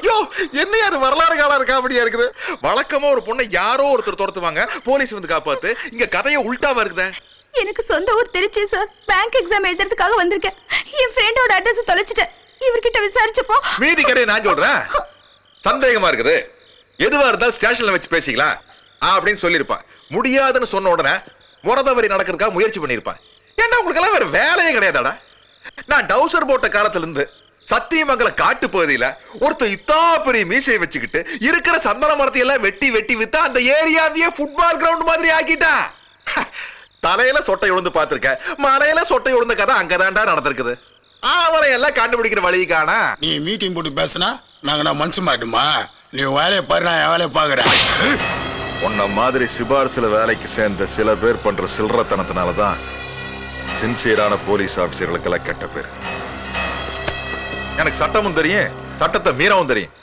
யோ என்னையா அது வரலாறு காலம் காமெடியா இருக்குது. வழக்கமா ஒரு பொண்ணை யாரோ ஒருத்தர் துரத்துவாங்க, போலீஸ் வந்து காப்பாத்து. இங்க கதையை உள்டாவா இருக்குதே. எனக்கு சொந்த ஊர் திருச்சி சார். பேங்க் எக்ஸாம் எழுதுறதுக்காக வந்திருக்கேன். என் ஃப்ரெண்டோட அட்ரஸ் தொலைச்சிட்டேன். இவர்கிட்ட விசாரிச்சப்போ மீதி கதையை நான் சொல்றேன். சந்தேகமா இருக்குது, எதுவா இருந்தாலும் ஸ்டேஷன்ல வச்சு பேசிக்கலாம் அப்படின்னு சொல்லியிருப்பான். முடியாதுன்னு சொன்ன உடனே முறதவரி நடக்கிறதுக்காக முயற்சி பண்ணிருப்பான். ஏன்னா உங்களுக்கு எல்லாம் வேற வேலையே கிடையாதாடா. நான் டவுசர் போட்ட காலத்துல இருந்து சத்தியமங்கல காட்டு பகுதியில ஒருத்தர் இத்தா பெரிய மீசையை வச்சுக்கிட்டு இருக்கிற சந்தன மரத்தை எல்லாம் வெட்டி வெட்டி வித்தா அந்த ஏரியாவையே ஃபுட்பால் கிரவுண்ட் மாதிரி ஆக்கிட்டா. தலையில சொட்டை உழுந்து பாத்திருக்க, மலையில சொட்டை உழுந்த கதை அங்கதான்டா நடந்திருக்குது. அவரை எல்லாம் கண்டுபிடிக்கிற வழி காணா. நீ மீட்டிங் போட்டு பேசினா நாங்க மனசு மாட்டுமா? நீ வேலையை பாரு, நான் என் வேலையை பாக்குறேன். உன்ன மாதிரி சிபாரிசுல வேலைக்கு சேர்ந்த சில பேர் பண்ற சில்லறத்தனத்தினாலதான் சின்சியரான போலீஸ் ஆபீசர்களுக்கெல்லாம் கெட்ட பேர். எனக்கு சட்டமும் தெரியும், சட்டத்தை மீறவும் தெரியும்.